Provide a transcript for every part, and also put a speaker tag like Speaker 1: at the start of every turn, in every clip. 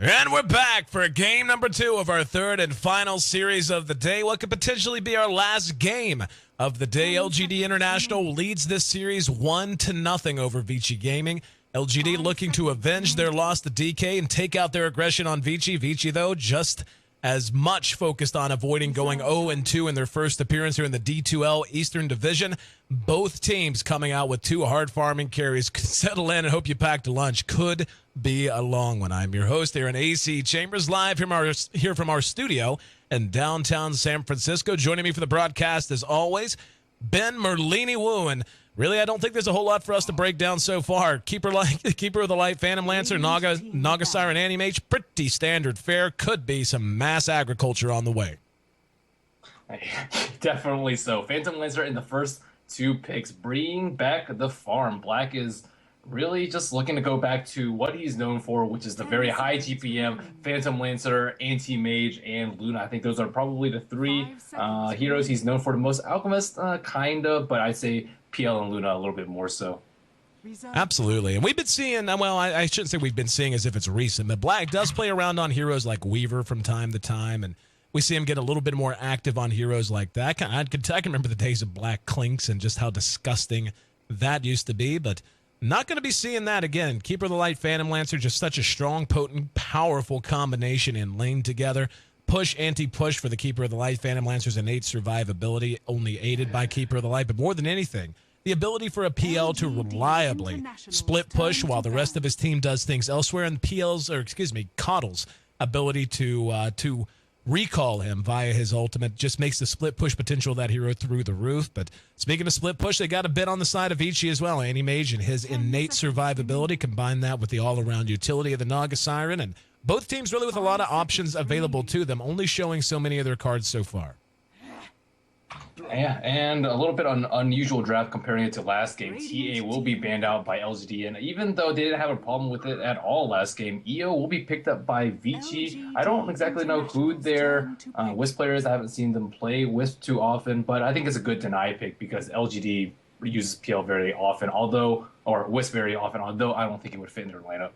Speaker 1: And we're back for game number 2 of our third and final series of the day. What could potentially be our last game of the day. LGD International leads this series 1-0 over Vici Gaming. LGD looking to avenge their loss to DK and take out their aggression on Vici. Vici, though, just as much focused on avoiding going 0-2 in their first appearance here in the D2L Eastern Division. Both teams coming out with 2 hard farming carries. Settle in and hope you packed a lunch. Could be a long one. I'm your host here in AC Chambers, live here from our studio in downtown San Francisco. Joining me for the broadcast, as always, Ben Merlini-Wu. And really, I don't think there's a whole lot for us to break down so far. Keeper of the Light, Phantom Lancer, Naga Siren, Anti-Mage, pretty standard fare. Could be some mass agriculture on the way.
Speaker 2: Definitely so. Phantom Lancer in the first 2 picks, bringing back the farm. Black is really just looking to go back to what he's known for, which is the very high GPM Phantom Lancer, Anti-Mage, and Luna. I think those are probably the 3 heroes he's known for the most. Alchemist, kind of, but I'd say PL and Luna a little bit more so.
Speaker 1: Absolutely. And we've been seeing, well, I shouldn't say we've been seeing as if it's recent, but Black does play around on heroes like Weaver from time to time, and we see him get a little bit more active on heroes like that. I can remember the days of Black Clinks and just how disgusting that used to be, but not going to be seeing that again. Keeper of the Light, Phantom Lancer, just such a strong, potent, powerful combination in lane together. Push, anti-push for the Keeper of the Light. Phantom Lancer's innate survivability, only aided by Keeper of the Light, but more than anything, the ability for a PL to reliably split push while the rest of his team does things elsewhere, and Coddle's ability to recall him via his ultimate just makes the split push potential of that hero through the roof. But speaking of split push, they got a bit on the side of Vici as well. Anti-Mage and his innate survivability, combine that with the all-around utility of the Naga Siren, and both teams really with a lot of options available to them, only showing so many of their cards so far.
Speaker 2: Yeah, and a little bit unusual draft comparing it to last game. TA will be banned out by LGD, and even though they didn't have a problem with it at all last game, EO will be picked up by Vici. I don't exactly know who their Wisp player is. I haven't seen them play Wisp too often, but I think it's a good deny pick because LGD uses PL very often, or Wisp very often, although I don't think it would fit in their lineup.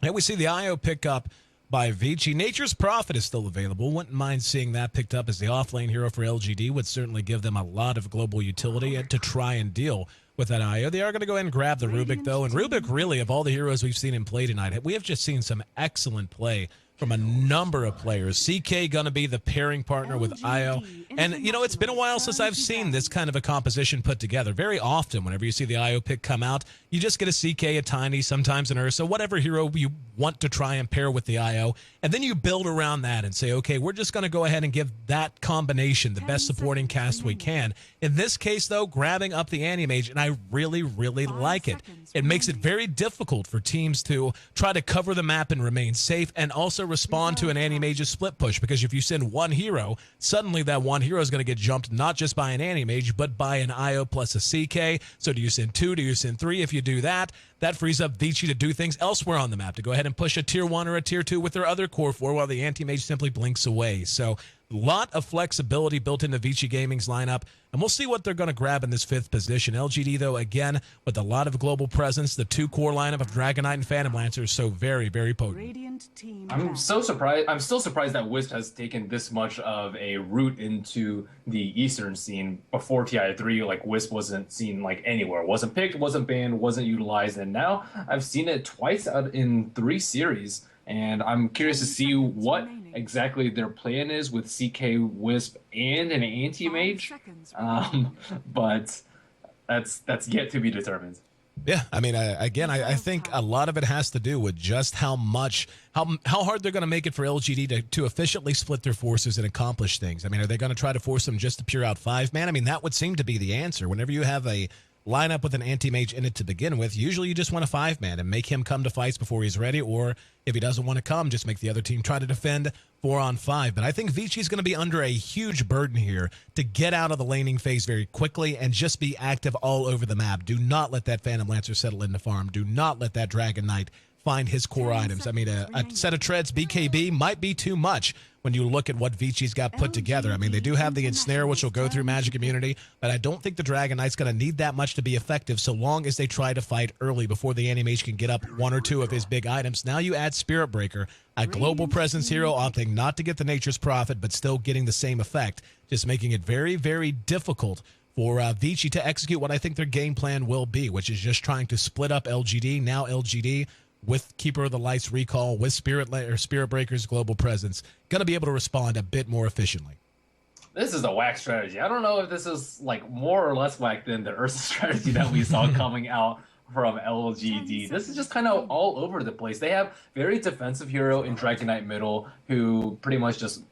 Speaker 1: And we see the IO pick up by Vici. Nature's Prophet is still available. Wouldn't mind seeing that picked up as the offlane hero for LGD. Would certainly give them a lot of global utility to try and deal with that IO. They are going to go ahead and grab the Rubik, though. And Rubik, really, of all the heroes we've seen him play tonight, we have just seen some excellent play from a number of players. CK going to be the pairing partner with IO. And, it's been a while since I've seen this kind of a composition put together. Very often, whenever you see the IO pick come out, you just get a CK, a Tiny, sometimes an Ursa, whatever hero you want to try and pair with the IO. And then you build around that and say, okay, we're just going to go ahead and give that combination the best supporting cast we can. In this case, though, grabbing up the Anti-Mage, and I really, really like it. It makes it very difficult for teams to try to cover the map and remain safe, and also respond to an Anti-Mage's split push, because if you send one hero, suddenly that one hero is going to get jumped not just by an Anti-Mage, but by an IO plus a CK. So do you send 2? Do you send 3? If you do that, that frees up Vici to do things elsewhere on the map, to go ahead and push a tier 1 or a tier 2 with their other core 4 while the Anti-Mage simply blinks away. So a lot of flexibility built into Vici Gaming's lineup, and we'll see what they're going to grab in this 5th position. LGD, though, again, with a lot of global presence, the 2-core lineup of Dragonite and Phantom Lancer is so very, very potent.
Speaker 2: I'm so surprised. I'm still surprised that Wisp has taken this much of a route into the Eastern scene. Before TI3, like, Wisp wasn't seen like anywhere. Wasn't picked, wasn't banned, wasn't utilized, and now I've seen it twice out in 3 series. And I'm curious to see what exactly their plan is with CK, Wisp, and an Anti-Mage. But that's yet to be determined.
Speaker 1: Yeah, I mean, I think a lot of it has to do with just how hard they're going to make it for LGD to efficiently split their forces and accomplish things. I mean, are they going to try to force them just to pure out 5-man? I mean, that would seem to be the answer. Whenever you have a lineup with an Anti-Mage in it to begin with, usually you just want a 5-man and make him come to fights before he's ready, or if he doesn't want to come, just make the other team try to defend 4-on-5. But I think Vici's going to be under a huge burden here to get out of the laning phase very quickly and just be active all over the map. Do not let that Phantom Lancer settle in the farm. Do not let that Dragon Knight find his core items. I mean, a set of treads BKB might be too much when you look at what Vici's got put together. I mean, they do have the ensnare, which will go through magic immunity, but I don't think the Dragon Knight's going to need that much to be effective so long as they try to fight early before the Anti-Mage can get up one or two of his big items. Now you add Spirit Breaker, a global presence hero opting not to get the Nature's Prophet, but still getting the same effect, just making it very, very difficult for Vici to execute what I think their game plan will be, which is just trying to split up LGD. Now LGD with Keeper of the Lights recall, with Spirit Breaker's global presence, going to be able to respond a bit more efficiently.
Speaker 2: This is a whack strategy. I don't know if this is like more or less whack than the Ursa strategy that we saw coming out from LGD. This is just kind of all over the place. They have very defensive hero in Dragon Knight middle who pretty much just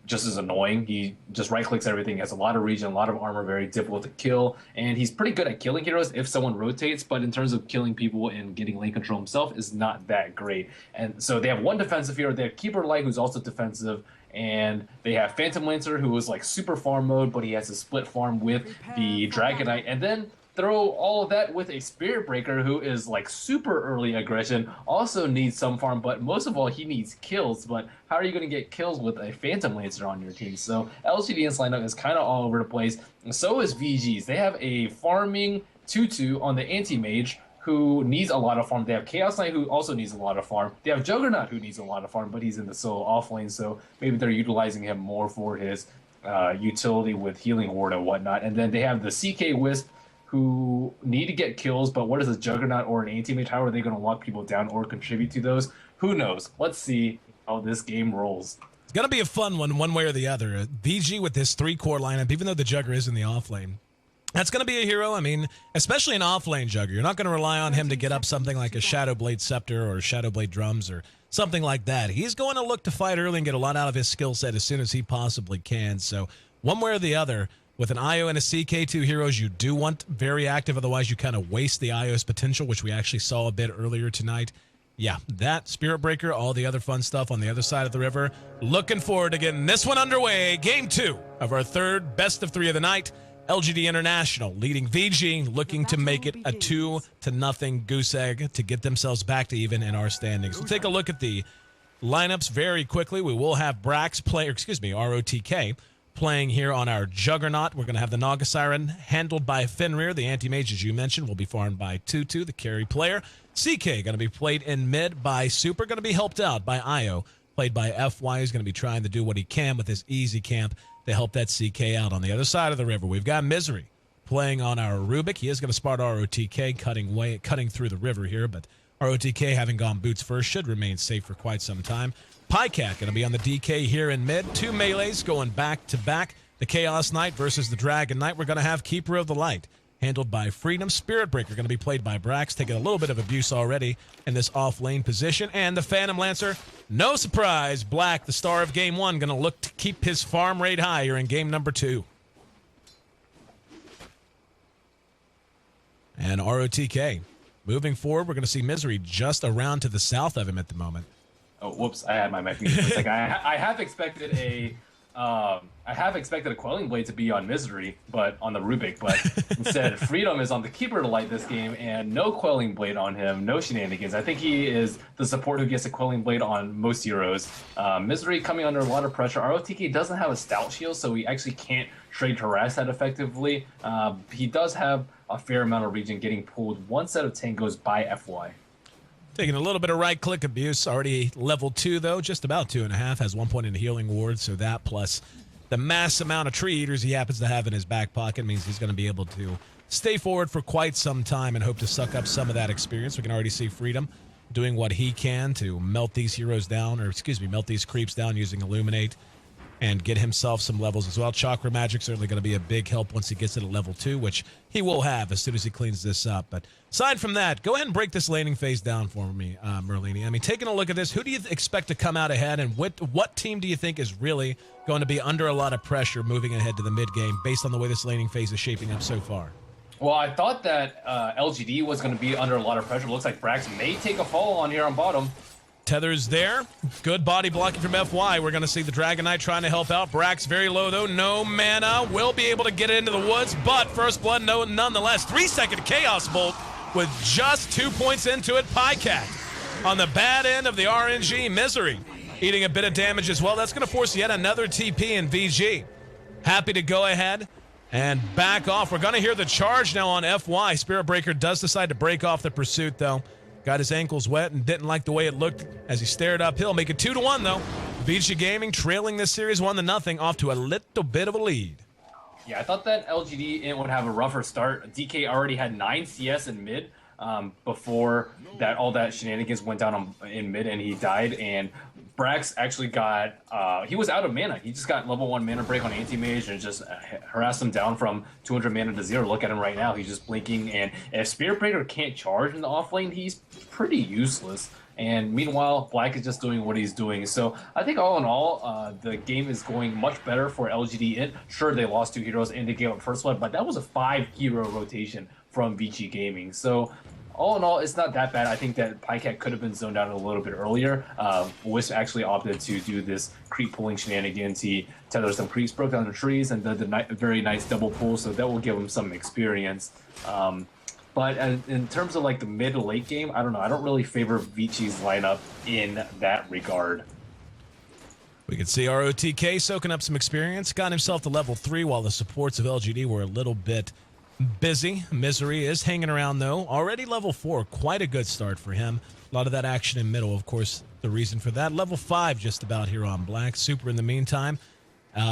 Speaker 2: is annoying. He just right clicks everything, has a lot of regen, a lot of armor, very difficult to kill, and he's pretty good at killing heroes if someone rotates, but in terms of killing people and getting lane control himself is not that great. And so they have one defensive hero. They have Keeper Light, who's also defensive, and they have Phantom Lancer, who is like super farm mode, but he has to split farm with the Dragon Knight, and then throw all of that with a Spirit Breaker who is like super early aggression, also needs some farm, but most of all, he needs kills. But how are you going to get kills with a Phantom Lancer on your team? So LGD's lineup is kind of all over the place. And so is VG's. They have a farming Tutu on the Anti-Mage who needs a lot of farm. They have Chaos Knight who also needs a lot of farm. They have Juggernaut who needs a lot of farm, but he's in the solo off lane, so maybe they're utilizing him more for his utility with Healing Ward and whatnot. And then they have the CK Wisp, who need to get kills, but what is a Juggernaut or an Anti-Mage? How are they going to lock people down or contribute to those? Who knows? Let's see how this game rolls.
Speaker 1: It's going to be a fun one way or the other. VG with this 3-core lineup, even though the Jugger is in the off lane, that's going to be a hero. I mean, especially an off-lane Jugger. You're not going to rely on him to get up something like a Shadowblade Scepter or Shadowblade Drums or something like that. He's going to look to fight early and get a lot out of his skill set as soon as he possibly can. So one way or the other, with an IO and a CK2 heroes, you do want very active, otherwise you kind of waste the IO's potential, which we actually saw a bit earlier tonight. Yeah, that, Spirit Breaker, all the other fun stuff on the other side of the river. Looking forward to getting this one underway. Game 2 of our third best of 3 of the night. LGD International leading VG, looking to make it a 2-0 goose egg to get themselves back to even in our standings. We'll take a look at the lineups very quickly. We will have Brax play, ROTK, playing here on our Juggernaut. We're going to have the Naga Siren handled by Fenrir. The Anti-Mage, as you mentioned, will be farmed by Tutu, the carry player. CK going to be played in mid by Super, going to be helped out by Io, played by FY, who's going to be trying to do what he can with his easy camp to help that CK out. On the other side of the river, we've got Misery playing on our Rubik. He is going to start ROTK, cutting through the river here, but ROTK, having gone boots first, should remain safe for quite some time. Pycat going to be on the DK here in mid. 2 melees going back to back. The Chaos Knight versus the Dragon Knight. We're going to have Keeper of the Light handled by Freedom. Spirit Breaker going to be played by Brax, taking a little bit of abuse already in this off-lane position. And the Phantom Lancer, no surprise, Black, the star of Game 1, going to look to keep his farm rate higher in Game number 2. And ROTK. Moving forward, we're going to see Misery just around to the south of him at the moment.
Speaker 2: Oh, whoops! I had my mic muted for a second. I have expected a Quelling Blade to be on Misery, but on the Rubik. But instead, Freedom is on the Keeper to Light this game, and no Quelling Blade on him. No shenanigans. I think he is the support who gets a Quelling Blade on most heroes. Misery coming under a lot of pressure. ROTK doesn't have a Stout Shield, so he actually can't trade harass that effectively. He does have a fair amount of regen, getting pulled 1 set of tangos by FY.
Speaker 1: Taking a little bit of right-click abuse. Already level 2, though. Just about 2.5. Has 1 point in the Healing Ward, so that plus the mass amount of Tree Eaters he happens to have in his back pocket means he's going to be able to stay forward for quite some time and hope to suck up some of that experience. We can already see Freedom doing what he can to melt these heroes down, or melt these creeps down using Illuminate and get himself some levels as well. Chakra Magic certainly going to be a big help once he gets to level 2, which he will have as soon as he cleans this up. But aside from that, go ahead and break this laning phase down for me, Merlini. I mean, taking a look at this, who do you expect to come out ahead, and what team do you think is really going to be under a lot of pressure moving ahead to the mid-game based on the way this laning phase is shaping up so far?
Speaker 2: Well, I thought that LGD was going to be under a lot of pressure. Looks like Brax may take a fall on here on bottom.
Speaker 1: Tether's there. Good body blocking from FY. We're going to see the Dragon Knight trying to help out. Brax very low, though. No mana. Will be able to get into the woods, but First Blood, nonetheless. 3-second Chaos Bolt with just 2 points into it. Pycat On the bad end of the RNG, Misery eating a bit of damage as well. That's going to force yet another TP in VG. Happy to go ahead and back off. We're going to hear the charge now on FY. Spirit Breaker does decide to break off the pursuit, though. Got his ankles wet and didn't like the way it looked as he stared uphill. Make it 2-1, though. Vici Gaming trailing this series 1-0, off to a little bit of a lead.
Speaker 2: Yeah, I thought that LGD.int would have a rougher start. DK already had 9 CS in mid before that all that shenanigans went down in mid and he died. And Brax actually got, he was out of mana. He just got level 1 mana break on anti-mage and just harassed him down from 200 mana to 0. Look at him right now. He's just blinking. And if Spirit Breaker can't charge in the off lane, he's pretty useless. And meanwhile, Black is just doing what he's doing. So I think all in all, the game is going much better for LGD.int. Sure, they lost 2 heroes and they gave up first blood, but that was a 5-hero rotation from Vici Gaming. So all in all, it's not that bad. I think that Pycat could have been zoned out a little bit earlier. Wisp actually opted to do this creep pulling shenanigans. He tethered some creeps, broke down the trees, and did the very nice double pull, so that will give him some experience. But in terms of like the mid to late game, I don't know. I don't really favor Vici's lineup in that regard.
Speaker 1: We can see ROTK soaking up some experience, got himself to level 3 while the supports of LGD were a little bit busy. Misery is hanging around, though. Already level 4. Quite a good start for him. A lot of that action in middle, of course, the reason for that. Level 5 just about here on Black. Super in the meantime.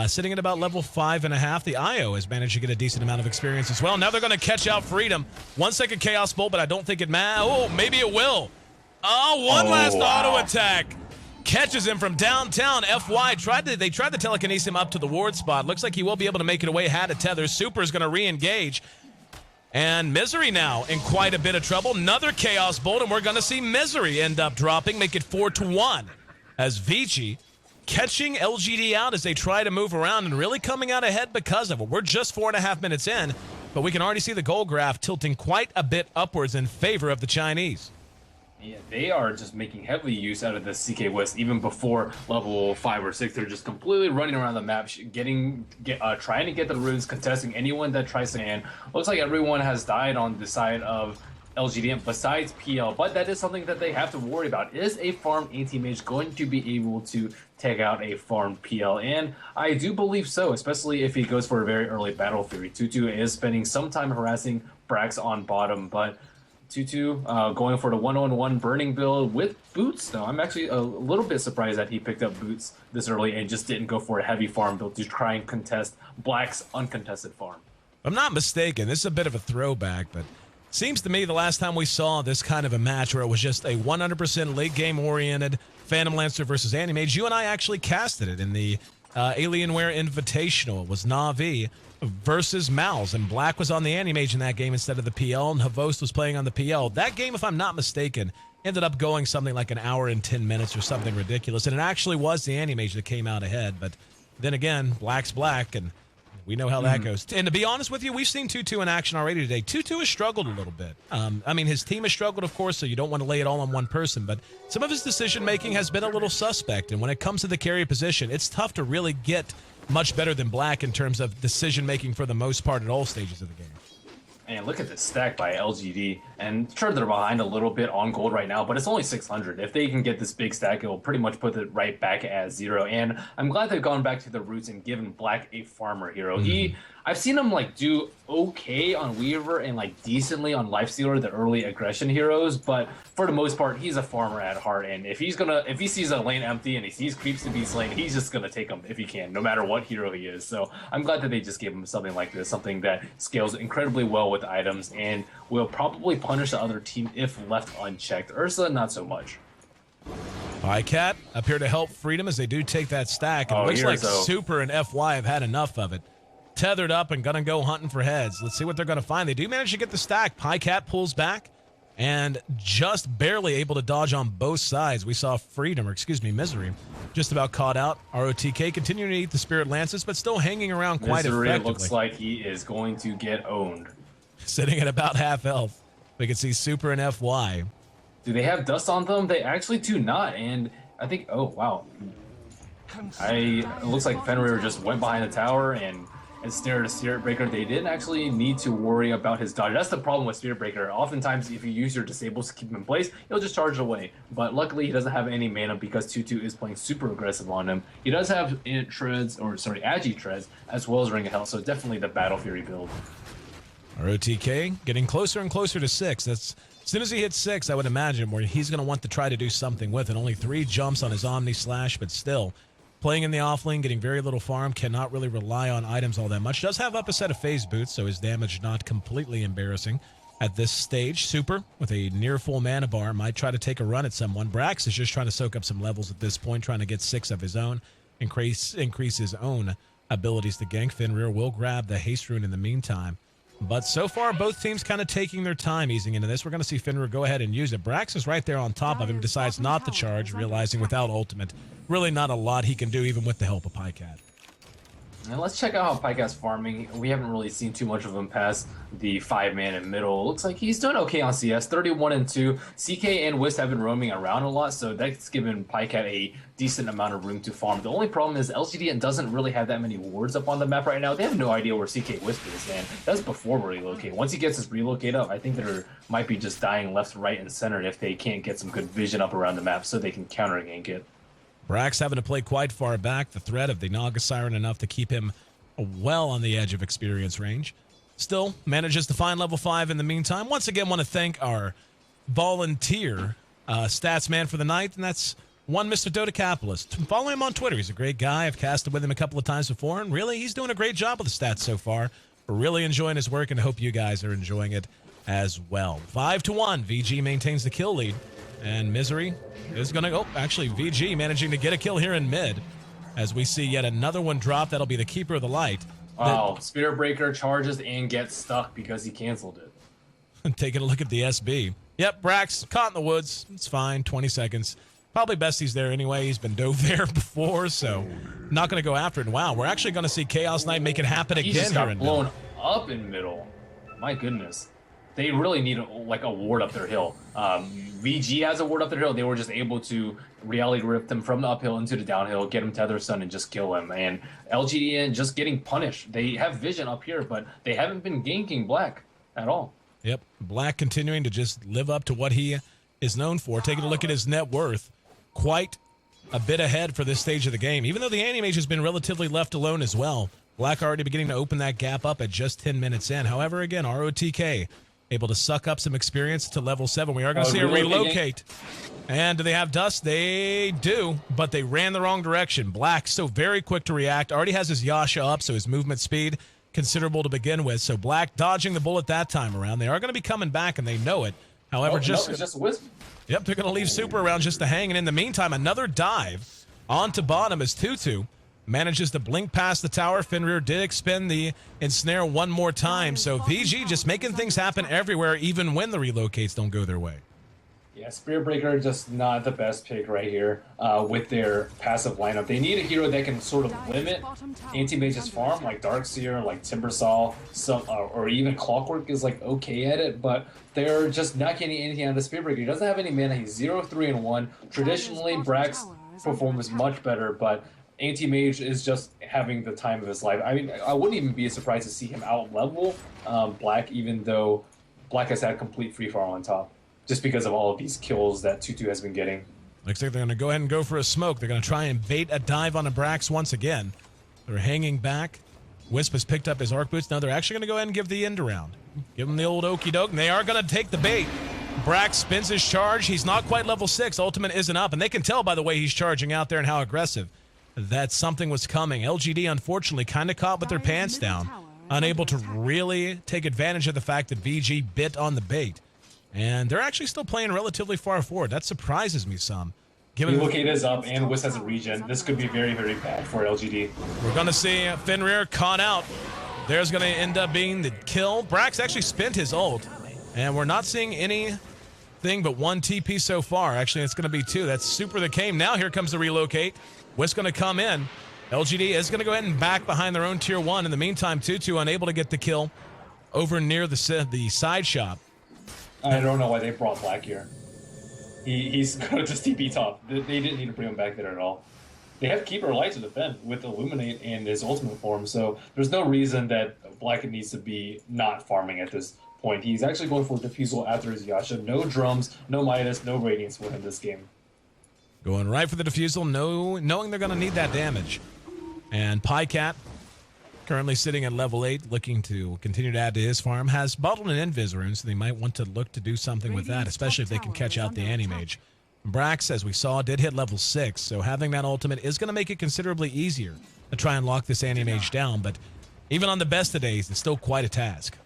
Speaker 1: Sitting at about level 5.5. The IO has managed to get a decent amount of experience as well. Now they're going to catch out Freedom. 1 second Chaos Bolt, but I don't think it matters. Oh, maybe it will. Oh, one last auto attack. Catches him from downtown. FY tried to telekinesis him up to the ward spot. Looks like he will be able to make it away. Had a tether. Super is going to re-engage. And Misery now in quite a bit of trouble. Another Chaos Bolt, and we're going to see Misery end up dropping, make it 4-1. As Vici catching LGD out as they try to move around and really coming out ahead because of it. We're just 4.5 minutes in, but we can already see the goal graph tilting quite a bit upwards in favor of the Chinese.
Speaker 2: Yeah, they are just making heavy use out of the CK West even before level 5 or 6. They're just completely running around the map, trying to get the runes, contesting anyone that tries to. And looks like everyone has died on the side of LGD besides PL, but that is something that they have to worry about. Is a farmed anti-mage going to be able to take out a farmed PL? And I do believe so, especially if he goes for a very early battle fury. Tutu is spending some time harassing Brax on bottom, but Tutu going for the 1-on-1 burning build with boots, though. I'm actually a little bit surprised that he picked up boots this early and just didn't go for a heavy farm build to try and contest Black's uncontested farm.
Speaker 1: If I'm not mistaken, this is a bit of a throwback, but seems to me the last time we saw this kind of a match where it was just a 100% late game oriented Phantom Lancer versus Anti-Mage, you and I actually casted it in the Alienware Invitational. It was Na'Vi versus Mouse, and Black was on the Anti-Mage in that game instead of the PL, and Havost was playing on the PL. That game, if I'm not mistaken, ended up going something like an hour and 10 minutes or something ridiculous, and it actually was the Anti-Mage that came out ahead, but then again, Black's Black, and we know how that goes. And to be honest with you, we've seen Tutu in action already today. Tutu has struggled a little bit. I mean, his team has struggled, of course, so you don't want to lay it all on one person, but some of his decision-making has been a little suspect, and when it comes to the carry position, it's tough to really get much better than Black in terms of decision-making for the most part at all stages of the game.
Speaker 2: And look at this stack by LGD. And sure, they're behind a little bit on gold right now, but it's only 600. If they can get this big stack, it will pretty much put it right back at 0. And I'm glad they've gone back to the roots and given Black a farmer hero. I've seen him like do okay on Weaver and like decently on Lifestealer, the early aggression heroes, but for the most part, he's a farmer at heart. And if he sees a lane empty and he sees creeps to be slain, he's just gonna take them if he can, no matter what hero he is. So I'm glad that they just gave him something like this, something that scales incredibly well with items and will probably punish the other team if left unchecked. Ursa, not so much.
Speaker 1: Bycat up here to help Freedom as they do take that stack. And it looks like Super and FY have had enough of it. Tethered up and gonna go hunting for heads. Let's see what they're gonna find. They do manage to get the stack. Pycat pulls back and just barely able to dodge on both sides. We saw Freedom, or excuse me, Misery, just about caught out. ROTK continuing to eat the Spirit Lances, but still hanging around quite
Speaker 2: Misery
Speaker 1: effectively.
Speaker 2: Looks like he is going to get owned.
Speaker 1: Sitting at about half health. We can see Super and FY.
Speaker 2: Do they have dust on them? They actually do not, and I think, oh wow. It looks like Fenrir just went behind the tower and snare to Spirit Breaker, they didn't actually need to worry about his dodge. That's the problem with Spirit Breaker. Oftentimes, if you use your disables to keep him in place, he'll just charge away. But luckily, he doesn't have any mana because 2-2 is playing super aggressive on him. He does have Int Treads, or sorry, Agi Treads, as well as Ring of Hell, so definitely the Battle Fury build.
Speaker 1: ROTK getting closer and closer to 6. That's as soon as he hits 6, I would imagine where he's going to want to try to do something with it. Only 3 jumps on his Omni Slash, but still playing in the offlane, getting very little farm, cannot really rely on items all that much. Does have up a set of phase boots, so his damage not completely embarrassing at this stage. Super with a near full mana bar might try to take a run at someone. Brax is just trying to soak up some levels at this point, trying to get 6 of his own, increase his own abilities to gank. Fenrir will grab the haste rune in the meantime. But so far, both teams kind of taking their time easing into this. We're going to see Fenrir go ahead and use it. Brax is right there on top of him, decides not to charge, realizing without ultimate, really not a lot he can do even with the help of Pycat.
Speaker 2: And let's check out how Pycat's farming. We haven't really seen too much of him past the 5-man in middle. Looks like he's doing okay on CS, 31-2. CK and Wisp have been roaming around a lot, so that's given Pycat a decent amount of room to farm. The only problem is LGD doesn't really have that many wards up on the map right now. They have no idea where CK Wisp is, and that's before relocate. Once he gets his relocate up, I think they might be just dying left, right, and center if they can't get some good vision up around the map so they can counter gank it.
Speaker 1: Brax having to play quite far back. The threat of the Naga Siren enough to keep him well on the edge of experience range. Still manages to find level 5 in the meantime. Once again, want to thank our volunteer stats man for the night, and that's one Mr. Dota Capitalist. Follow him on Twitter. He's a great guy. I've casted with him a couple of times before, and really, he's doing a great job with the stats so far. We're really enjoying his work, and hope you guys are enjoying it as well. 5-1. VG maintains the kill lead. And Misery is going to go. Actually, VG managing to get a kill here in mid. As we see yet another one drop. That'll be the Keeper of the Light.
Speaker 2: Oh, Spirit Breaker charges and gets stuck because he canceled it.
Speaker 1: Taking a look at the SB. Yep, Brax caught in the woods. It's fine. 20 seconds. Probably best he's there anyway. He's been dove there before, so not going to go after it. And wow, we're actually going to see Chaos Knight make it happen
Speaker 2: He
Speaker 1: again
Speaker 2: just
Speaker 1: here
Speaker 2: got
Speaker 1: in
Speaker 2: blown up in middle. My goodness. They really need like a ward up their hill. VG has a ward up their hill. They were just able to reality rip them from the uphill into the downhill, get him Tether Stun, and just kill him. And LGD just getting punished. They have vision up here, but they haven't been ganking Black at all.
Speaker 1: Yep, Black continuing to just live up to what he is known for. Taking a look at his net worth, quite a bit ahead for this stage of the game. Even though the Anti-Mage has been relatively left alone as well. Black already beginning to open that gap up at just 10 minutes in. However, again, ROTK able to suck up some experience to level 7. We are going to see a relocate. And do they have dust? They do, but they ran the wrong direction. Black, so very quick to react. Already has his Yasha up, so his movement speed considerable to begin with. So Black dodging the bullet that time around. They are going to be coming back, and they know it. However,
Speaker 2: it's just Wisp.
Speaker 1: Yep, they're going to leave Super around just to hang. And in the meantime, another dive onto bottom as 2-2 manages to blink past the tower. Fenrir did expend the ensnare one more time. So VG just making things happen everywhere, even when the relocates don't go their way.
Speaker 2: Yeah, Spirit Breaker just not the best pick right here with their passive lineup. They need a hero that can sort of limit Anti-Mage's farm, like Darkseer, like Timbersaw, or even Clockwork is like okay at it, but they're just not getting anything out of Spirit Breaker. He doesn't have any mana. He's 0-3-1. Traditionally, Brax performs much better, but Anti-Mage is just having the time of his life. I mean, I wouldn't even be surprised to see him out-level Black, even though Black has had complete free farm on top, just because of all of these kills that 2-2 has been getting.
Speaker 1: Looks like they're going to go ahead and go for a smoke. They're going to try and bait a dive on a Brax once again. They're hanging back. Wisp has picked up his arc boots. Now they're actually going to go ahead and give the end around. Give him the old okey doke, and they are going to take the bait. Brax spins his charge. He's not quite level 6. Ultimate isn't up, and they can tell by the way he's charging out there and how aggressive that something was coming. LGD, unfortunately, kind of caught with their pants down, unable to really take advantage of the fact that VG bit on the bait. And they're actually still playing relatively far forward. That surprises me some.
Speaker 2: Relocate is up, and Wisp has a regen. This could be very, very bad for LGD.
Speaker 1: We're going to see Fenrir caught out. There's going to end up being the kill. Brax actually spent his ult, and we're not seeing anything but one TP so far. Actually, it's going to be 2. That's Super that came. Now here comes the relocate. Wisp going to come in. LGD is going to go ahead and back behind their own tier 1. In the meantime, 2-2 unable to get the kill over near the side shop.
Speaker 2: I don't know why they brought Black here. He's going to just TP top. They didn't need to bring him back there at all. they have Keeper Light to defend with Illuminate and his ultimate form, so there's no reason that Black needs to be not farming at this point. He's actually going for Diffusal after his Yasha. No drums, no Midas, no Radiance for him this game.
Speaker 1: Going right for the Diffusal, knowing they're going to need that damage. And Pycat, currently sitting at level 8, looking to continue to add to his farm, has bottled an Invis rune, so they might want to look to do something with that, especially if they can catch out the Anti-Mage. Brax, as we saw, did hit level 6, so having that ultimate is going to make it considerably easier to try and lock this Anti-Mage down, but even on the best of days, it's still quite a task.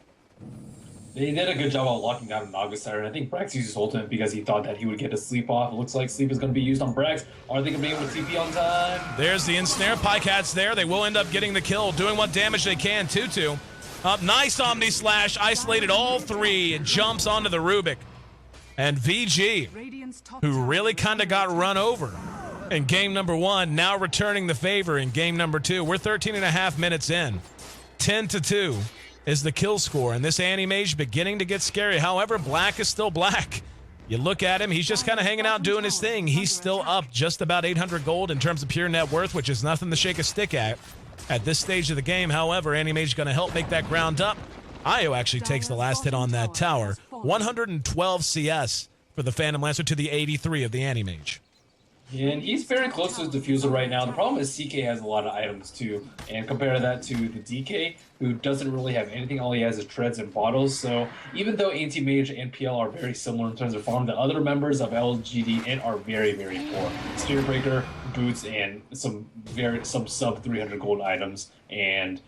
Speaker 2: They did a good job of locking down Naga Siren. I think Brax used his ultimate because he thought that he would get a sleep off. It looks like sleep is going to be used on Brax. Are they going to be able to TP on time?
Speaker 1: There's the ensnare. Pycat's there. They will end up getting the kill, doing what damage they can. 2-2. Up, nice Omni Slash. Isolated all 3 and jumps onto the Rubik. And VG, who really kind of got run over in game number 1, now returning the favor in game number 2. We're 13.5 minutes in. 10-2 is the kill score, and this Anti-Mage beginning to get scary. However, Black is still Black. You look at him, he's just kind of hanging out doing his thing. He's still up just about 800 gold in terms of pure net worth, which is nothing to shake a stick at this stage of the game. However, Anti-Mage going to help make that ground up. Io actually takes the last hit on that tower. 112 CS for the Phantom Lancer to the 83 of the Anti-Mage.
Speaker 2: And he's very close to his Diffusal right now. The problem is CK has a lot of items too, and compare that to the DK, who doesn't really have anything. All he has is treads and bottles. So even though Anti-Mage and PL are very similar in terms of farm, the other members of LGD.int are very, very poor. Spear Breaker, boots, and some sub 300 gold items. And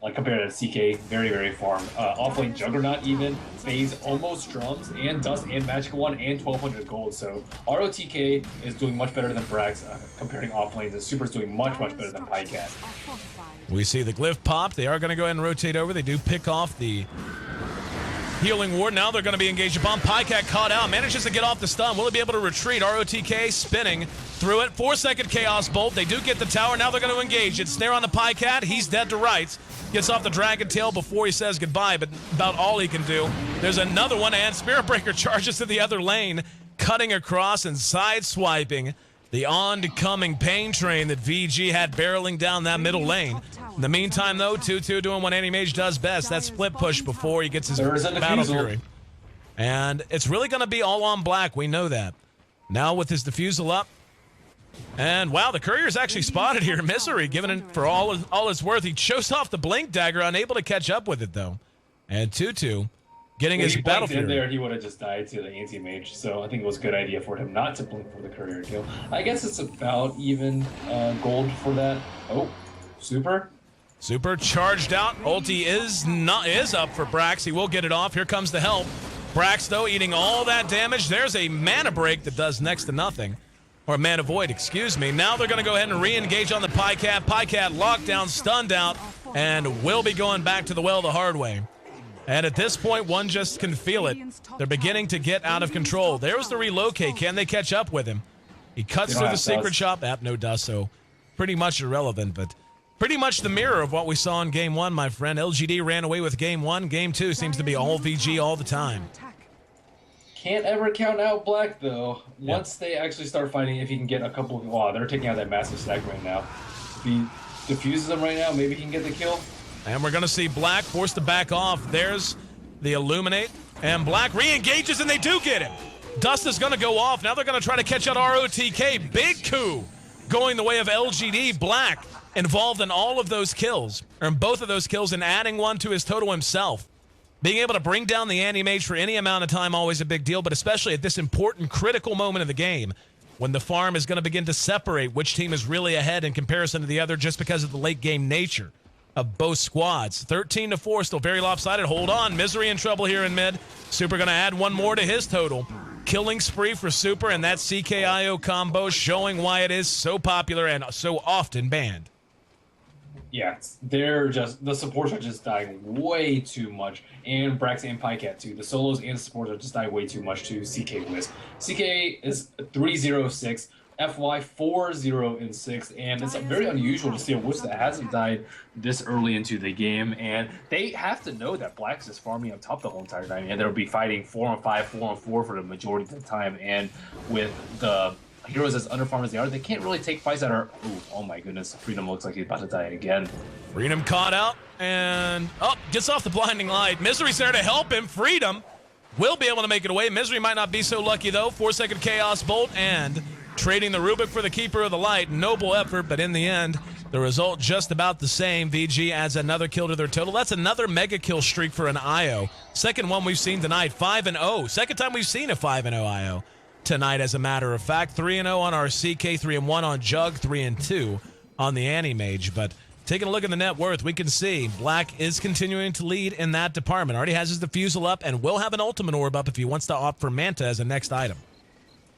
Speaker 2: like compared to CK, very, very farm. Offlane Juggernaut even, phase almost drums, and Dust, and Magic 1, and 1200 gold. So ROTK is doing much better than Brax, comparing offlanes, and Super's doing much, much better than Pycat.
Speaker 1: We see the glyph pop. They are going to go ahead and rotate over. They do pick off the Healing Ward. Now they're going to be engaged upon. Pycat caught out, manages to get off the stun. Will he be able to retreat? ROTK spinning through it. 4-second Chaos Bolt. They do get the tower. Now they're going to engage. It's snare on the Pycat. He's dead to rights. Gets off the Dragon Tail before he says goodbye, but about all he can do. There's another one, and Spirit Breaker charges to the other lane, cutting across and side-swiping the oncoming pain train that VG had barreling down that middle lane. In the meantime, though, 2-2 doing what Anti-Mage does best. That split push before he gets his Battle Fury. And it's really going to be all on Black. We know that. Now with his Diffusal up. And, wow, the Courier's actually spotted here. Misery, giving it for all it's worth. He shows off the Blink Dagger, unable to catch up with it, though. And 2-2 getting his Battle Fury.
Speaker 2: There, he would have just died to the Anti-Mage, so I think it was a good idea for him not to blink for the Courier kill. I guess it's about even gold for that. Oh, Super
Speaker 1: charged out. Ulti is up for Brax. He will get it off. Here comes the help. Brax, though, eating all that damage. There's a mana break that does next to nothing. Or mana void, excuse me. Now they're going to go ahead and re-engage on the Pycat. Pycat locked down, stunned out, and will be going back to the well the hard way. And at this point, one just can feel it. They're beginning to get out of control. There's the relocate. Can they catch up with him? He cuts through the Sacred Shop. No dust, so pretty much irrelevant, but pretty much the mirror of what we saw in Game 1, my friend. LGD ran away with Game 1. Game 2 seems to be all VG all the time.
Speaker 2: Can't ever count out Black, though. Once they actually start fighting, if he can get a couple of... Wow, they're taking out that massive stack right now. If he diffuses them right now, maybe he can get the kill.
Speaker 1: And we're going to see Black forced to back off. There's the Illuminate. And Black re-engages, and they do get him. Dust is going to go off. Now they're going to try to catch out ROTK. Big coup going the way of LGD. Black involved in all of those kills, or in both of those kills, and adding one to his total himself. Being able to bring down the Anti-Mage for any amount of time, always a big deal, but especially at this important, critical moment of the game, when the farm is going to begin to separate which team is really ahead in comparison to the other just because of the late-game nature of both squads. 13-4, still very lopsided. Hold on, Misery in trouble here in mid. Super going to add one more to his total. Killing spree for Super, and that CKIO combo showing why it is so popular and so often banned.
Speaker 2: Yeah, the supports are just dying way too much, and Brax and Pycat too. The solos and supports are just dying way too much to CK Wisp. CK is 3-0-6, FY 4-0-6, and it's very unusual to see a Wisp that hasn't died this early into the game, and they have to know that Black's is farming up top the whole entire time, and they'll be fighting 4-on-5, 4-on-4 for the majority of the time, and with the heroes as underfarm as they are, they can't really take fights that are... Ooh, oh my goodness. Freedom looks like he's about to die again.
Speaker 1: Freedom caught out and gets off the blinding light. Misery's there to help him. Freedom will be able to make it away. Misery might not be so lucky though. 4-second Chaos Bolt and trading the Rubik for the Keeper of the Light. Noble effort, but in the end, the result just about the same. VG adds another kill to their total. That's another mega kill streak for an IO. Second one we've seen tonight, 5-0. Second time we've seen a 5-0 IO tonight, as a matter of fact. 3-0 on our CK, 3-1 on Jug, 3-2 on the Anti-Mage. But taking a look at the net worth, we can see Black is continuing to lead in that department. Already has his Diffusal up and will have an Ultimate Orb up if he wants to opt for Manta as a next item.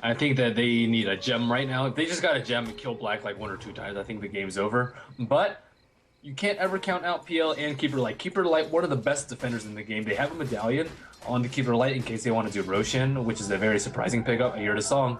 Speaker 2: I think that they need a gem right now. If they just got a gem and kill Black like 1 or 2 times, I think the game's over. But you can't ever count out PL and Keeper Light. Keeper Light, one of the best defenders in the game. They have a medallion on the Keeper Light in case they want to do Roshan, which is a very surprising pickup. I hear the song.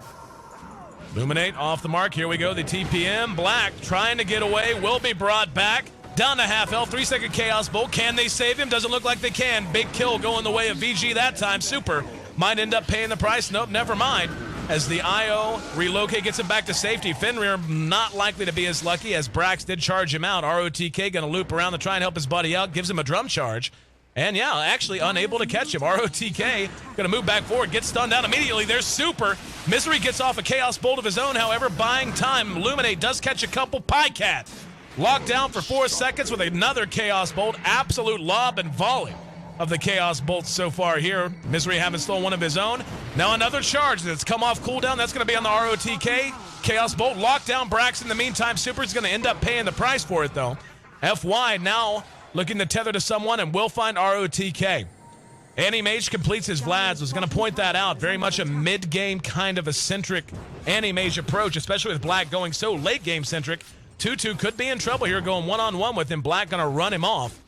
Speaker 1: Luminate off the mark. Here we go. The TPM. Black trying to get away. Will be brought back. Down to half health. 3-second Chaos Bolt. Can they save him? Doesn't look like they can. Big kill going the way of VG that time. Super might end up paying the price. Nope, never mind. As the IO relocate gets him back to safety. Fenrir not likely to be as lucky as Brax did charge him out. ROTK going to loop around to try and help his buddy out. Gives him a drum charge. And yeah, actually unable to catch him. ROTK going to move back forward. Gets stunned down immediately. There's Super. Misery gets off a Chaos Bolt of his own, however, buying time. Illuminate does catch a couple. Pycat locked down for 4 seconds with another Chaos Bolt. Absolute lob and volley of the Chaos Bolts so far here. Misery having stolen one of his own. Now another charge that's come off cooldown. That's going to be on the ROTK. Chaos Bolt locked down Brax in the meantime. Super's going to end up paying the price for it, though. FY now looking to tether to someone and will find ROTK. Anti-Mage completes his Vlads. Was going to point that out. Very much a mid-game kind of eccentric Anti-Mage approach, especially with Black going so late-game centric. 2-2 could be in trouble here going one-on-one with him. Black going to run him off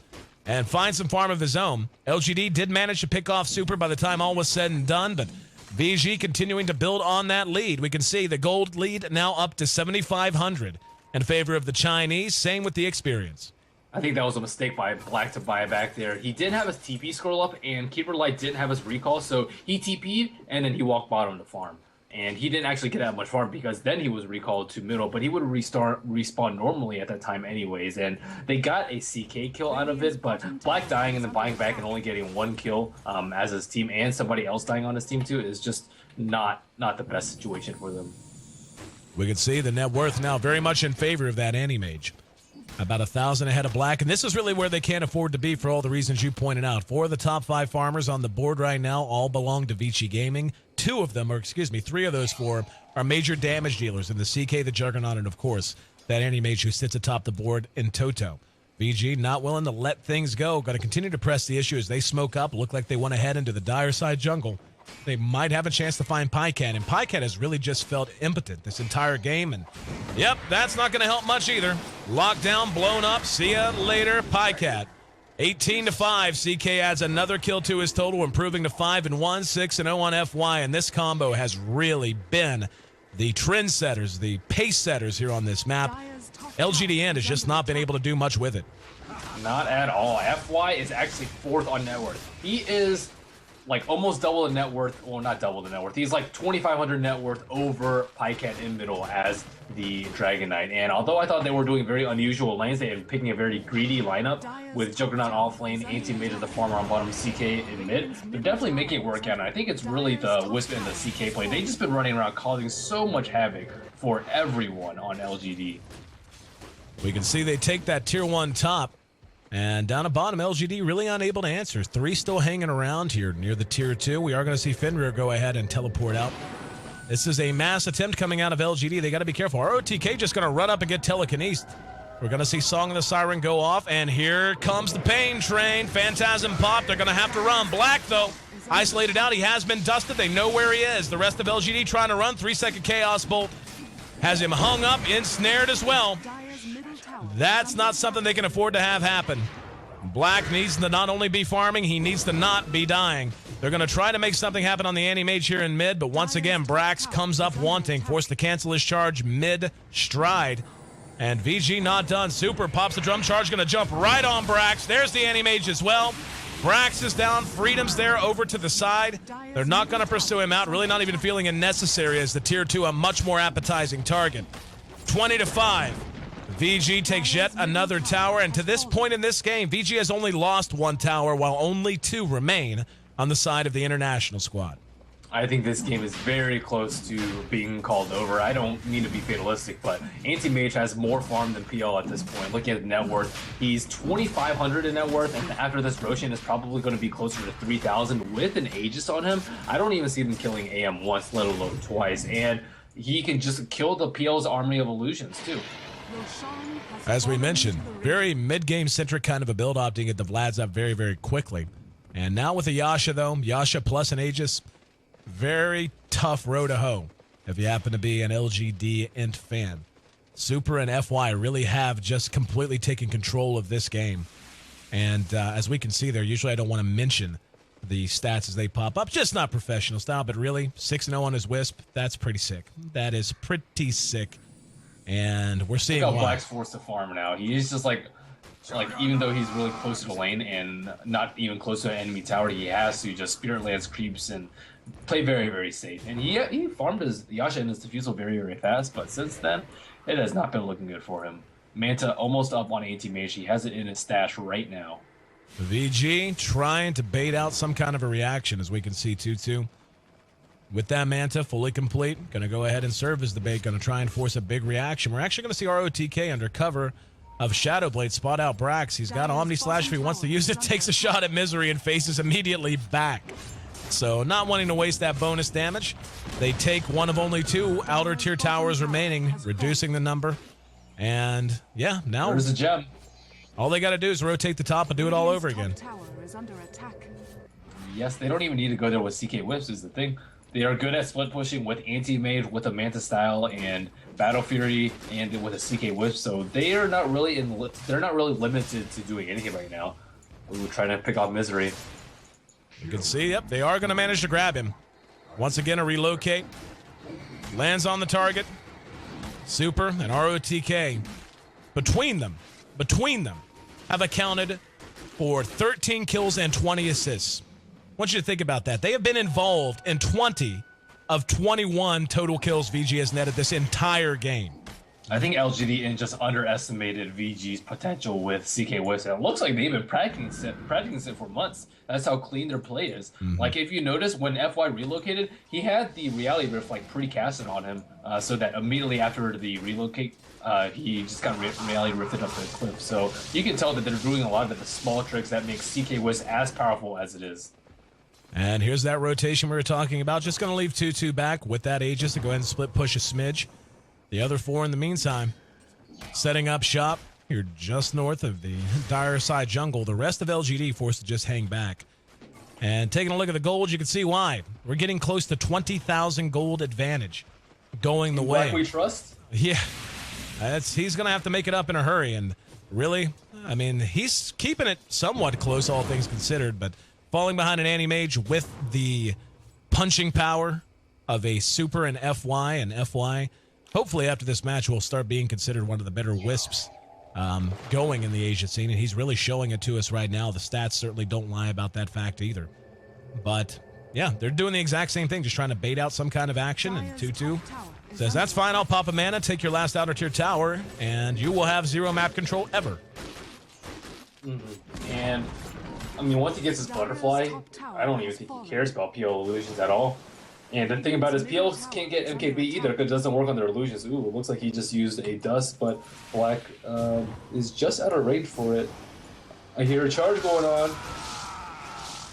Speaker 1: and find some farm of his own. LGD did manage to pick off Super by the time all was said and done, but VG continuing to build on that lead. We can see the gold lead now up to 7,500 in favor of the Chinese. Same with the experience.
Speaker 2: I think that was a mistake by Black to buy back there. He didn't have his TP scroll up, and Keeper Light didn't have his recall, so he TP'd, and then he walked bottom to farm. And he didn't actually get that much farm because then he was recalled to middle, but he would respawn normally at that time anyways. And they got a CK kill out of it, but Black dying and then buying back and only getting 1 kill as his team and somebody else dying on his team too is just not the best situation for them.
Speaker 1: We can see the net worth now very much in favor of that Anti-Mage. About 1,000 ahead of Black, and this is really where they can't afford to be for all the reasons you pointed out. 4 of the top 5 farmers on the board right now all belong to Vici Gaming. 3 of those 4 are major damage dealers in the CK, the Juggernaut, and of course, that Anti-Mage who sits atop the board in Toto. VG not willing to let things go. Got to continue to press the issue as they smoke up. Look like they want to head into the dire side jungle. They might have a chance to find Pycat, and Pycat has really just felt impotent this entire game, and yep, that's not going to help much either. Lockdown, blown up, see ya later, Pycat. 18-5, CK adds another kill to his total, improving to 5-1, 6-0 on FY, and this combo has really been the trendsetters, the pace setters here on this map. LGD.int has just not been able to do much with it.
Speaker 2: Not at all. FY is actually 4th on net worth. He is like almost double the net worth. Well, not double the net worth. He's like 2,500 net worth over Pycat in middle as the Dragon Knight. And although I thought they were doing very unusual lanes, they were picking a very greedy lineup with Juggernaut off lane, Anti-Mage as the farmer on bottom, CK in mid. They're definitely making it work out. And I think it's really the Wisp and the CK play. They've just been running around causing so much havoc for everyone on LGD.
Speaker 1: We can see they take that tier 1 top. And down at bottom, LGD really unable to answer. 3 still hanging around here near the tier 2. We are going to see Fenrir go ahead and teleport out. This is a mass attempt coming out of LGD. They got to be careful. ROTK just going to run up and get telekinesed. We're going to see Song of the Siren go off, and here comes the pain train. Phantasm pop. They're going to have to run. Black, though, isolated out. He has been dusted. They know where he is. The rest of LGD trying to run. 3-second Chaos Bolt has him hung up, ensnared as well. That's not something they can afford to have happen. Black needs to not only be farming, he needs to not be dying. They're going to try to make something happen on the Anti-Mage here in mid, but once again, Brax comes up wanting, forced to cancel his charge mid-stride. And VG not done. Super pops the drum charge, going to jump right on Brax. There's the Anti-Mage as well. Brax is down. Freedom's there over to the side. They're not going to pursue him out. Really not even feeling it necessary as the tier 2 a much more appetizing target. 20-5. VG takes yet another tower. And to this point in this game, VG has only lost 1 tower while only 2 remain on the side of the international squad.
Speaker 2: I think this game is very close to being called over. I don't mean to be fatalistic, but Anti-Mage has more farm than PL at this point. Looking at the net worth, he's 2,500 in net worth, and after this Roshan is probably going to be closer to 3,000 with an Aegis on him. I don't even see them killing AM once, let alone twice, and he can just kill the PL's army of illusions too.
Speaker 1: As we mentioned, very mid-game centric kind of a build, opting to get the Vlads up very, very quickly. And now with a Yasha though, Yasha plus an Aegis, very tough row to hoe if you happen to be an LGD.int fan. Super and FY really have just completely taken control of this game. And as we can see there, usually I don't want to mention the stats as they pop up. Just not professional style, but really, 6-0 on his Wisp, that's pretty sick. That is pretty sick. And we're seeing
Speaker 2: Look how Black's forced to farm now. He's just like even though he's really close to the lane and not even close to an enemy tower, he has to just Spirit Lance creeps and play very, very safe. And he farmed his Yasha and his Diffusal very, very fast, but since then, it has not been looking good for him. Manta almost up on Anti-Mage. He has it in his stash right now.
Speaker 1: VG trying to bait out some kind of a reaction, as we can see 2-2. With that Manta fully complete, going to go ahead and serve as the bait, going to try and force a big reaction. We're actually going to see ROTK under cover of Shadowblade spot out Brax. He's got Omni Slash if he wants to use it, takes a shot at Misery and faces immediately back. So not wanting to waste that bonus damage. They take one of only 2 outer tier towers remaining, reducing the number. And yeah, now
Speaker 2: there's a gem.
Speaker 1: All they got to do is rotate the top and do it all over again.
Speaker 2: Yes, they don't even need to go there with CK Whips is the thing. They are good at split pushing with Anti-Mage, with a Manta style, and Battle Fury, and with a CK Whip. So they are not really they're not really limited to doing anything right now. We were trying to pick off Misery.
Speaker 1: You can see, yep, they are going to manage to grab him. Once again, a relocate. Lands on the target. Super and ROTK, between them, have accounted for 13 kills and 20 assists. I want you to think about that. They have been involved in 20 of 21 total kills VG has netted this entire game.
Speaker 2: I think LGD.int just underestimated VG's potential with CK Whips. It looks like they've been practicing it for months. That's how clean their play is. Like, if you notice, when FY relocated, he had the Reality Rift like pre-casted on him, so that immediately after the relocate, he just got Reality Rifted up the cliff. So you can tell that they're doing a lot of the small tricks that make CK Whips as powerful as it is.
Speaker 1: And here's that rotation we were talking about. Just going to leave 2-2 back with that Aegis to go ahead and split push a smidge. The other 4 in the meantime, setting up shop here just north of the dire side jungle. The rest of LGD forced to just hang back. And taking a look at the gold, you can see why. We're getting close to 20,000 gold advantage going the way.
Speaker 2: Black we trust?
Speaker 1: Yeah. He's going to have to make it up in a hurry. And really, I mean, he's keeping it somewhat close, all things considered, but falling behind an Anti-Mage with the punching power of a Super and FY, hopefully after this match will start being considered one of the better Wisps going in the Asia scene, and he's really showing it to us right now. The stats certainly don't lie about that fact either. But yeah, they're doing the exact same thing, just trying to bait out some kind of action, and 2-2 says, that's fine, I'll pop a mana, take your last outer tier tower, and you will have 0 map control ever.
Speaker 2: And I mean, once he gets his butterfly, I don't even think he cares about PL illusions at all. And the thing about it is PL can't get MKB either because it doesn't work on their illusions. Ooh, it looks like he just used a dust, but Black is just out of range for it. I hear a charge going on.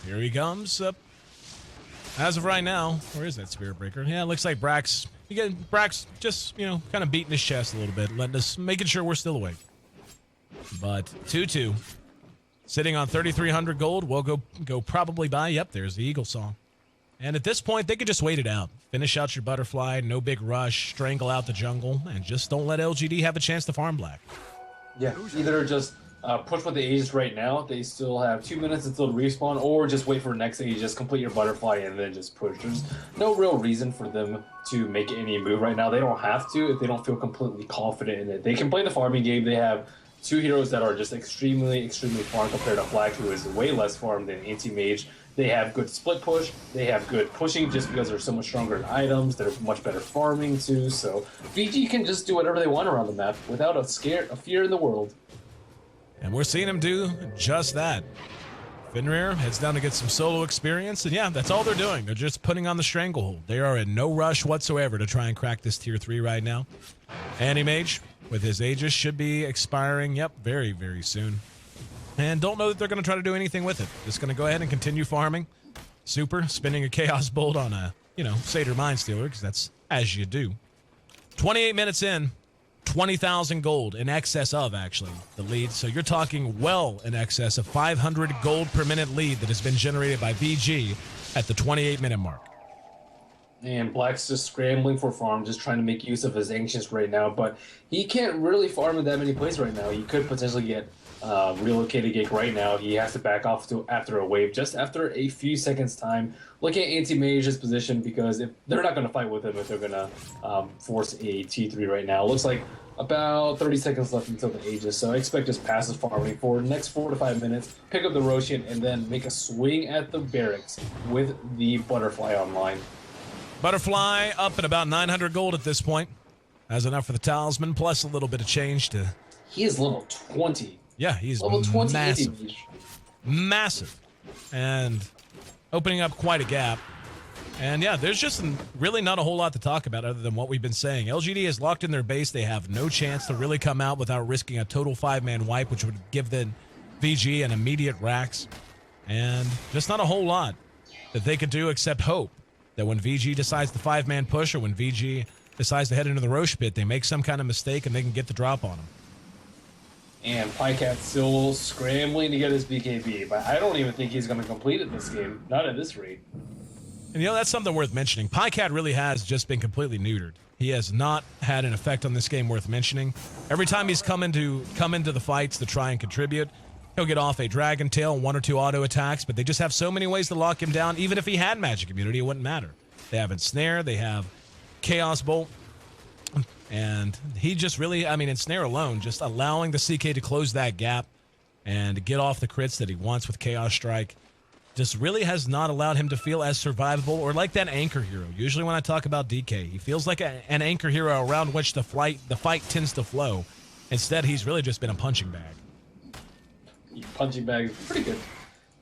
Speaker 1: Here he comes. As of right now, where is that Spirit Breaker? Yeah, it looks like Brax just, kind of beating his chest a little bit, making sure we're still awake. But 2-2. Sitting on 3,300 gold, we'll go probably by. Yep, there's the Eagle Song. And at this point, they could just wait it out. Finish out your butterfly, no big rush, strangle out the jungle, and just don't let LGD have a chance to farm Black.
Speaker 2: Yeah, either just push with the Aegis right now, they still have 2 minutes until respawn, or just wait for the next Aegis, complete your butterfly, and then just push. There's no real reason for them to make any move right now. They don't have to if they don't feel completely confident in it. They can play the farming game. They have two heroes that are just extremely farmed compared to Black, who is way less farmed than Anti-Mage. They have good split push. They have good pushing just because they're so much stronger in items. They're much better farming too. So VG can just do whatever they want around the map without a fear in the world.
Speaker 1: And we're seeing him do just that. Fenrir heads down to get some solo experience, and yeah, that's all they're doing. They're just putting on the stranglehold. They are in no rush whatsoever to try and crack this tier 3 right now. Anti-Mage, with his Aegis, should be expiring, very, very soon. And don't know that they're going to try to do anything with it. Just going to go ahead and continue farming. Super, spinning a Chaos Bolt on a, Satyr Mindstealer, because that's as you do. 28 minutes in, 20,000 gold, in excess of, actually, the lead. So you're talking well in excess of 500 gold per minute lead that has been generated by VG at the 28-minute mark.
Speaker 2: And Black's just scrambling for farm, just trying to make use of his Ancients right now, but he can't really farm in that many places right now. He could potentially get relocated gig right now. He has to back off after a wave, just after a few seconds time. Look at Anti-Mage's position, because if they're not going to fight with him if they're going to force a T3 right now. It looks like about 30 seconds left until the Aegis, so I expect just passive farming for the next 4 to 5 minutes, pick up the Roshan, and then make a swing at the barracks with the Butterfly online.
Speaker 1: Butterfly up at about 900 gold at this point. Has enough for the Talisman, plus a little bit of change to...
Speaker 2: He is level 20.
Speaker 1: Yeah, he's
Speaker 2: level 20
Speaker 1: massive. Massive. And opening up quite a gap. And yeah, there's just really not a whole lot to talk about other than what we've been saying. LGD is locked in their base. They have no chance to really come out without risking a total 5-man wipe, which would give the VG an immediate Rax. And just not a whole lot that they could do except hope that when VG decides the 5-man push, or when VG decides to head into the Roche pit, they make some kind of mistake and they can get the drop on them.
Speaker 2: And Pycat still scrambling to get his BKB, but I don't even think he's going to complete it this game. Not at this rate.
Speaker 1: And that's something worth mentioning. Pycat really has just been completely neutered. He has not had an effect on this game worth mentioning. Every time he's come into the fights to try and contribute, he'll get off a Dragon Tail and 1 or 2 auto attacks, but they just have so many ways to lock him down. Even if he had Magic Immunity, it wouldn't matter. They have Ensnare, they have Chaos Bolt, and he just really, Ensnare alone, just allowing the CK to close that gap and get off the crits that he wants with Chaos Strike, just really has not allowed him to feel as survivable or like that anchor hero. Usually when I talk about DK, he feels like an anchor hero around which the fight tends to flow. Instead, he's really just been a punching bag.
Speaker 2: Punching bag,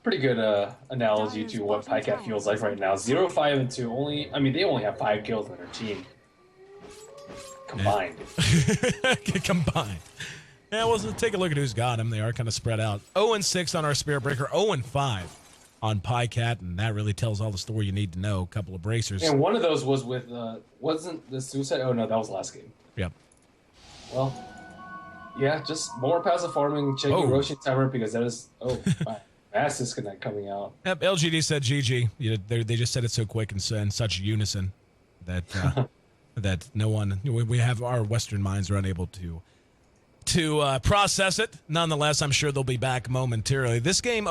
Speaker 2: pretty good analogy to what Pycat feels like right now. 0, 5, and 2. They only have 5 kills on their team. Combined.
Speaker 1: Combined. Yeah, well, take a look at who's got him. They are kind of spread out. 0-6 on our Spirit Breaker, 0-5 on Pycat, and that really tells all the story you need to know. A couple of bracers.
Speaker 2: And one of those was with, wasn't the Suicide? Oh, no, that was last game.
Speaker 1: Yep. Well,
Speaker 2: yeah, just more passive farming, checking Roshan timer, because that is, my mass disconnect coming out.
Speaker 1: Yep, LGD said GG. They just said it so quick and in such unison that that no one, we have our Western minds are unable to process it. Nonetheless, I'm sure they'll be back momentarily. This game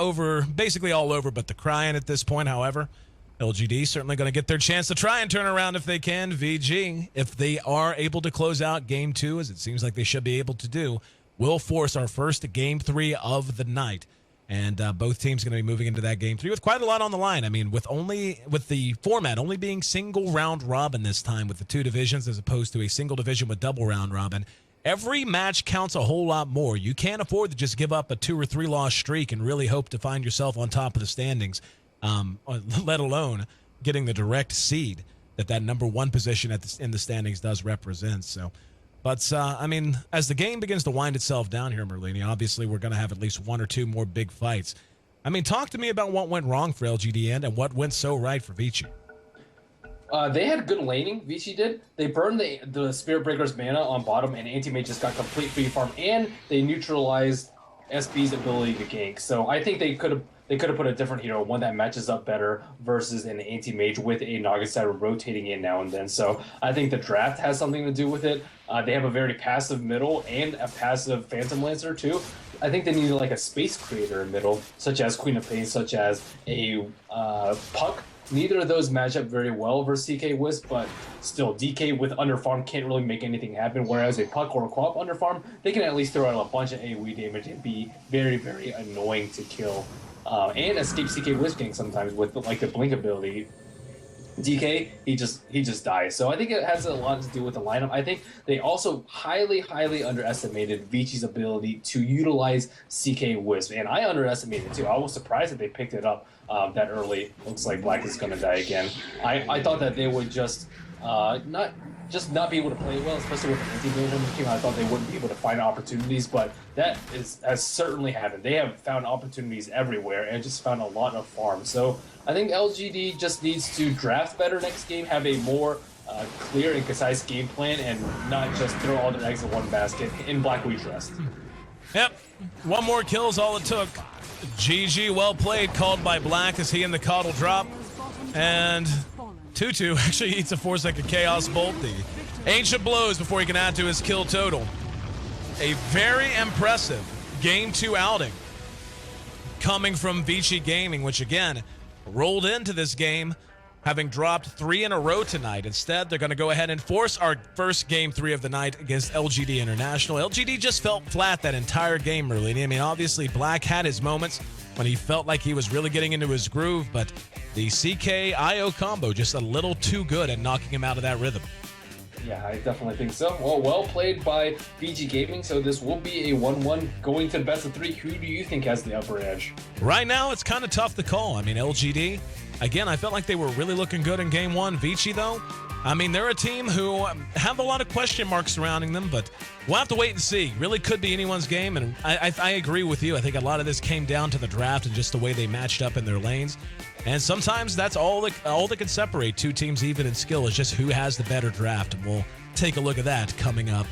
Speaker 1: basically all over, but the crying at this point, however. LGD certainly going to get their chance to try and turn around if they can. VG, if they are able to close out Game 2, as it seems like they should be able to do, will force our first Game 3 of the night. And both teams going to be moving into that Game 3 with quite a lot on the line. With the format only being single round robin this time with the 2 divisions as opposed to a single division with double round robin, every match counts a whole lot more. You can't afford to just give up a 2 or 3 loss streak and really hope to find yourself on top of the standings, let alone getting the direct seed that number 1 position in the standings does represent. So, but as the game begins to wind itself down here, Merlini, obviously we're going to have at least 1 or 2 more big fights. Talk to me about what went wrong for LGD.int and what went so right for Vici.
Speaker 2: They had good laning, Vici did. They burned the Spirit Breaker's mana on bottom, and Anti-Mage just got complete free farm, and they neutralized SB's ability to gank. So I think they could have put a different hero, one that matches up better versus an Anti-Mage with a Nagasata rotating in now and then. So I think the draft has something to do with it. They have a very passive middle and a passive Phantom Lancer too. I think they needed like a space creator in middle, such as Queen of Pain, such as a Puck neither of those match up very well versus CK Wisp, but still, DK with underfarm can't really make anything happen, whereas a Puck or a Co-op underfarm, they can at least throw out a bunch of AoE damage and be very, very annoying to kill. And escape CK Wisp gank sometimes with like the blink ability. DK, he just dies. So I think it has a lot to do with the lineup. I think they also highly underestimated Vici's ability to utilize CK Wisp, and I underestimated it too. I was surprised that they picked it up that early. Looks like Black is going to die again. I thought that they would just not be able to play well, especially with the anti-mage team. I thought they wouldn't be able to find opportunities, but that has certainly happened. They have found opportunities everywhere and just found a lot of farms. So I think LGD just needs to draft better next game, have a more clear and concise game plan, and not just throw all their eggs in one basket. In Black we trust.
Speaker 1: Yep, one more kill is all it took. GG, well played, called by Black as he in the coddle drop. And Tutu actually eats a 4-second Chaos Bolt. The Ancient blows before he can add to his kill total. A very impressive Game 2 outing coming from Vici Gaming, which again rolled into this game having dropped 3 in a row tonight. Instead, they're going to go ahead and force our first Game 3 of the night against LGD International. LGD just felt flat that entire game, really. I mean, obviously, Black had his moments when he felt like he was really getting into his groove, but the CK-IO combo just a little too good at knocking him out of that rhythm.
Speaker 2: Yeah, I definitely think so. Well played by VG Gaming, so this will be a 1-1 going to the best of 3. Who do you think has the upper edge?
Speaker 1: Right now, it's kind of tough to call. I mean, LGD, again, I felt like they were really looking good in Game 1. Vici, though, I mean, they're a team who have a lot of question marks surrounding them, but we'll have to wait and see. Really could be anyone's game, and I agree with you. I think a lot of this came down to the draft and just the way they matched up in their lanes. And sometimes that's all that can separate two teams even in skill is just who has the better draft. And we'll take a look at that coming up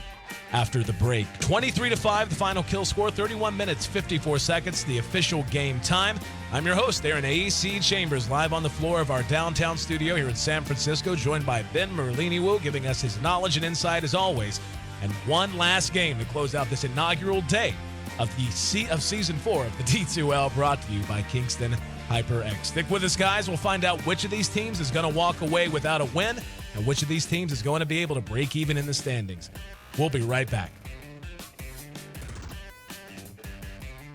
Speaker 1: after the break. 23-5, the final kill score, 31 minutes, 54 seconds, the official game time. I'm your host, Aaron A.C. Chambers, live on the floor of our downtown studio here in San Francisco, joined by Ben Merlini-Wu, giving us his knowledge and insight as always. And one last game to close out this inaugural day of Season 4 of the D2L, brought to you by Kingston HyperX. Stick with us, guys. We'll find out which of these teams is going to walk away without a win and which of these teams is going to be able to break even in the standings. We'll be right back.